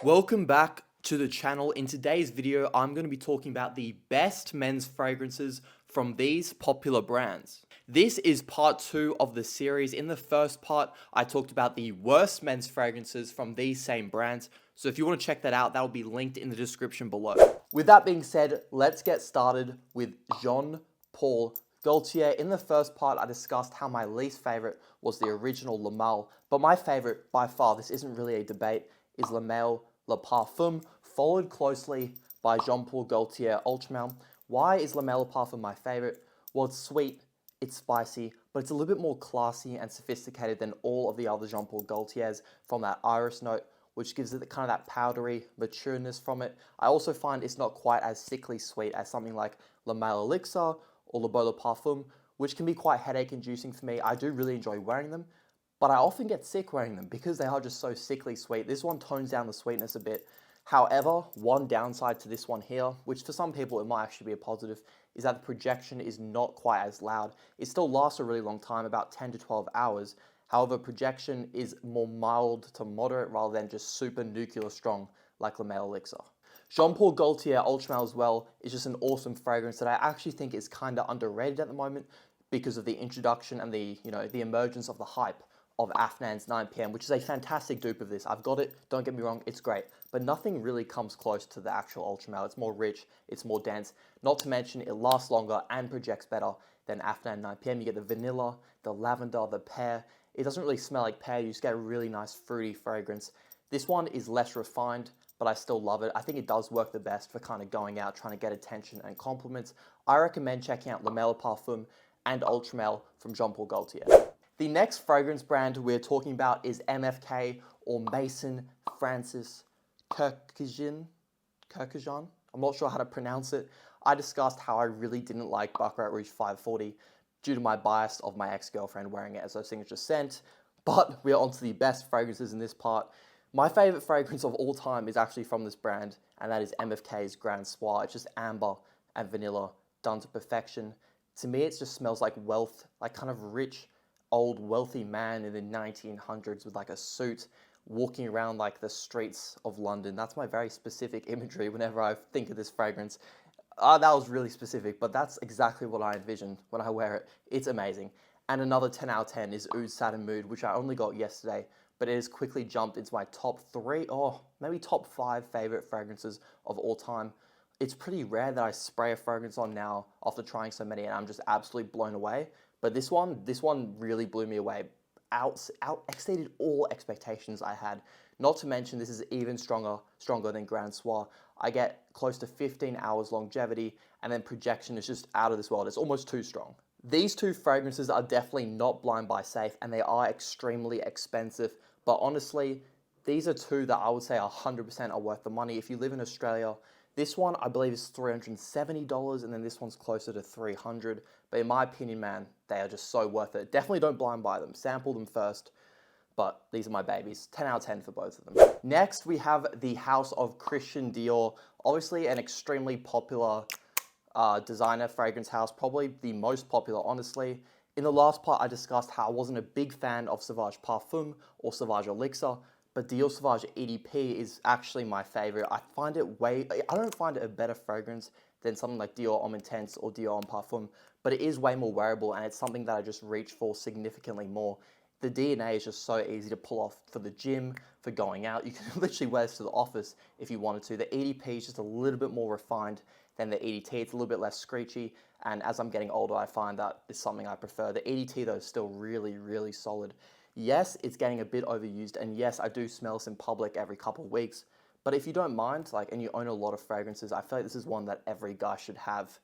Welcome back to the channel. In today's video, I'm going to be talking about the best men's fragrances from these popular brands. This is part 2 of the series. In the first part, I talked about the worst men's fragrances from these same brands. So if you want to check that out, that will be linked in the description below. With that being said, let's get started with Jean Paul Gaultier. In the first part, I discussed how my least favorite was the original Le Male, but my favorite by far, this isn't really a debate, is Le Male Le Parfum, followed closely by Jean Paul Gaultier Ultra Male. Why is Le Male Le Parfum my favorite? Well, it's sweet, it's spicy, but it's a little bit more classy and sophisticated than all of the other Jean Paul Gaultiers from that iris note, which gives it kind of that powdery matureness from it. I also find it's not quite as sickly sweet as something like Le Male Elixir or Le Beau Le Parfum, which can be quite headache inducing for me. I do really enjoy wearing them, but I often get sick wearing them because they are just so sickly sweet. This one tones down the sweetness a bit. However, one downside to this one here, which for some people it might actually be a positive, is that the projection is not quite as loud. It still lasts a really long time, about 10 to 12 hours. However, projection is more mild to moderate rather than just super nuclear strong like Le Male Elixir. Jean Paul Gaultier Ultra Male as well is just an awesome fragrance that I actually think is kind of underrated at the moment because of the introduction and the emergence of the hype of Afnan's 9pm, which is a fantastic dupe of this. I've got it, don't get me wrong, it's great, but nothing really comes close to the actual Ultra Male. It's more rich, it's more dense, not to mention it lasts longer and projects better than Afnan 9pm. You get the vanilla, the lavender, the pear. It doesn't really smell like pear, you just get a really nice fruity fragrance. This one is less refined, but I still love it. I think it does work the best for kind of going out, trying to get attention and compliments. I recommend checking out Le Male Parfum and Ultra Male from Jean Paul Gaultier. The next fragrance brand we're talking about is MFK or Mason Francis Kurkdjian. I'm not sure how to pronounce it. I discussed how I really didn't like Baccarat Rouge 540 due to my bias of my ex-girlfriend wearing it as her signature scent. But we're on to the best fragrances in this part. My favorite fragrance of all time is actually from this brand, and that is MFK's Grand Soir. It's just amber and vanilla done to perfection. To me, it just smells like wealth, like kind of rich, old wealthy man in the 1900s with like a suit walking around like the streets of London. That's my very specific imagery whenever I think of this fragrance. That was really specific, but that's exactly what I envision when I wear it. It's amazing. And another 10 out of 10 is Oud Satin Mood, which I only got yesterday, but it has quickly jumped into my top 3 or maybe top 5 favorite fragrances of all time. It's pretty rare that I spray a fragrance on now after trying so many and I'm just absolutely blown away. But this one really blew me away. Exceeded all expectations I had. Not to mention this is even stronger than Grand Soir. I get close to 15 hours longevity, and then projection is just out of this world. It's almost too strong. These two fragrances are definitely not blind buy safe, and they are extremely expensive. But honestly, these are two that I would say 100% are worth the money. If you live in Australia, this one I believe is $370, and then this one's closer to $300. But in my opinion, man, they are just so worth it. Definitely don't blind buy them. Sample them first. But these are my babies. 10 out of 10 for both of them. Next, we have the House of Christian Dior. Obviously, an extremely popular designer fragrance house. Probably the most popular, honestly. In the last part, I discussed how I wasn't a big fan of Sauvage Parfum or Sauvage Elixir. But Dior Sauvage EDP is actually my favorite. I don't find it a better fragrance than something like Dior Homme Intense or Dior Homme Parfum, but it is way more wearable and it's something that I just reach for significantly more. The DNA is just so easy to pull off for the gym, for going out. You can literally wear this to the office if you wanted to. The EDP is just a little bit more refined than the EDT. It's a little bit less screechy, and as I'm getting older, I find that is something I prefer. The EDT though is still really, really solid. Yes, it's getting a bit overused, and yes, I do smell this in public every couple of weeks, but if you don't mind, and you own a lot of fragrances, I feel like this is one that every guy should have.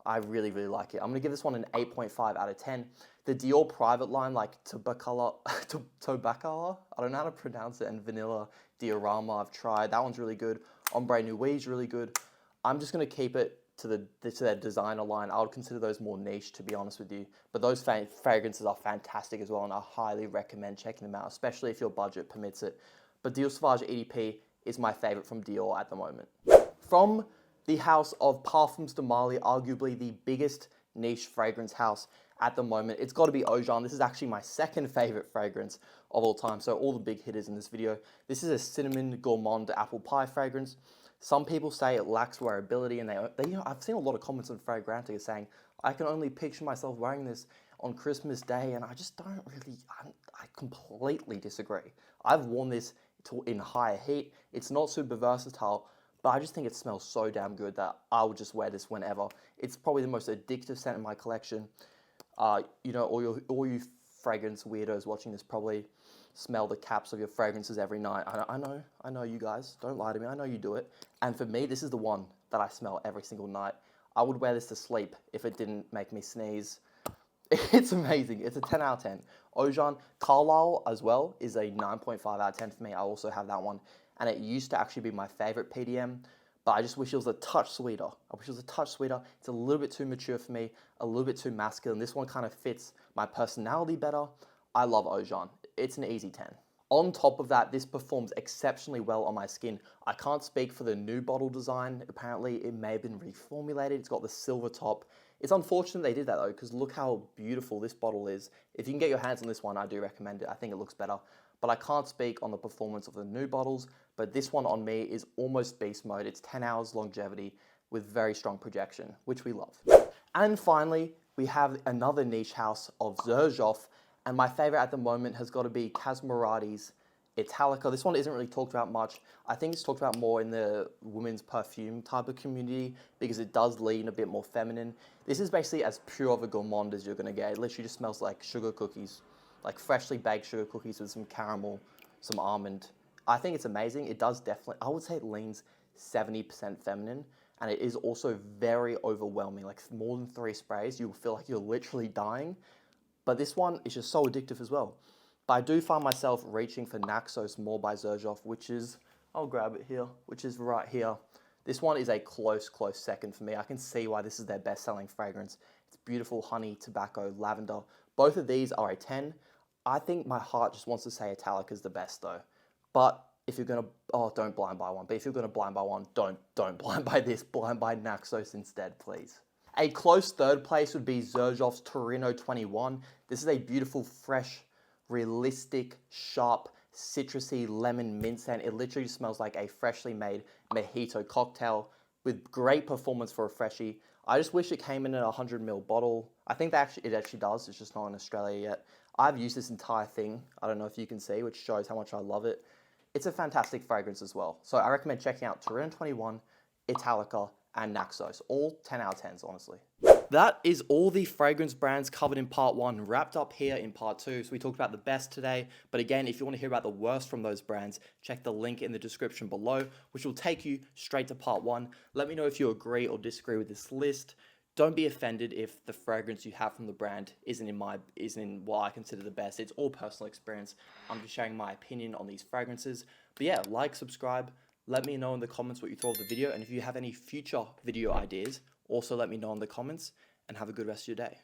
I really, really like it. I'm going to give this one an 8.5 out of 10. The Dior private line, like Tobacco, I don't know how to pronounce it, and Vanilla Diorama, I've tried. That one's really good. Ombre Nuit is really good. I'm just going to keep it to their designer line. I would consider those more niche, to be honest with you. But those fragrances are fantastic as well, and I highly recommend checking them out, especially if your budget permits it. But Dior Sauvage EDP is my favorite from Dior at the moment. From the house of Parfums de Marly, arguably the biggest niche fragrance house at the moment, it's got to be Ojan. This is actually my second favorite fragrance of all time. So all the big hitters in this video. This is a cinnamon gourmand apple pie fragrance. Some people say it lacks wearability, and they I've seen a lot of comments on Fragrantica saying, I can only picture myself wearing this on Christmas Day, and I just don't really, I completely disagree. I've worn this in higher heat. It's not super versatile, but I just think it smells so damn good that I would just wear this whenever. It's probably the most addictive scent in my collection. You know, all you fragrance weirdos watching this probably smell the caps of your fragrances every night. I know you guys, don't lie to me, I know you do it. And for me, this is the one that I smell every single night. I would wear this to sleep if it didn't make me sneeze. It's amazing. It's a 10 out of 10. Ojan, Carlisle as well is a 9.5 out of 10 for me. I also have that one. And it used to actually be my favorite PDM, but I just wish it was a touch sweeter. I wish it was a touch sweeter. It's a little bit too mature for me, a little bit too masculine. This one kind of fits my personality better. I love Ojan. It's an easy 10. On top of that, this performs exceptionally well on my skin. I can't speak for the new bottle design. Apparently, it may have been reformulated. It's got the silver top. It's unfortunate they did that though, because look how beautiful this bottle is. If you can get your hands on this one, I do recommend it. I think it looks better. But I can't speak on the performance of the new bottles, but this one on me is almost beast mode. It's 10 hours longevity with very strong projection, which we love. And finally, we have another niche house of Xerjoff, and my favorite at the moment has got to be Casmerati's Italica. This one isn't really talked about much. I think it's talked about more in the women's perfume type of community because it does lean a bit more feminine. This is basically as pure of a gourmand as you're going to get. It literally just smells like sugar cookies, like freshly baked sugar cookies with some caramel, some almond. I think it's amazing. It does definitely, I would say it leans 70% feminine, and it is also very overwhelming. Like more than 3 sprays, you'll feel like you're literally dying. But this one is just so addictive as well. But I do find myself reaching for Naxos more by Xerjoff, which is, I'll grab it here, which is right here. This one is a close second for me. I can see why this is their best-selling fragrance. It's beautiful honey, tobacco, lavender. Both of these are a 10. I think my heart just wants to say Italica is the best though. But if you're gonna, don't blind buy one. But if you're gonna blind buy one, don't blind buy this. Blind buy Naxos instead, please. A close third place would be Xerjoff's Torino 21. This is a beautiful, fresh, realistic, sharp, citrusy lemon mint scent. It literally smells like a freshly made mojito cocktail with great performance for a freshie. I just wish it came in a 100ml bottle. I think that it actually does. It's just not in Australia yet. I've used this entire thing. I don't know if you can see, which shows how much I love it. It's a fantastic fragrance as well. So I recommend checking out Torino 21, Italica, and Naxos. All 10 out of 10s, honestly. That is all the fragrance brands covered in part 1, wrapped up here in part 2. So we talked about the best today, but again, if you want to hear about the worst from those brands, check the link in the description below, which will take you straight to part 1. Let me know if you agree or disagree with this list. Don't be offended if the fragrance you have from the brand isn't in what I consider the best. It's all personal experience. I'm just sharing my opinion on these fragrances. But yeah, like, subscribe. Let me know in the comments what you thought of the video, and if you have any future video ideas, also let me know in the comments, and have a good rest of your day.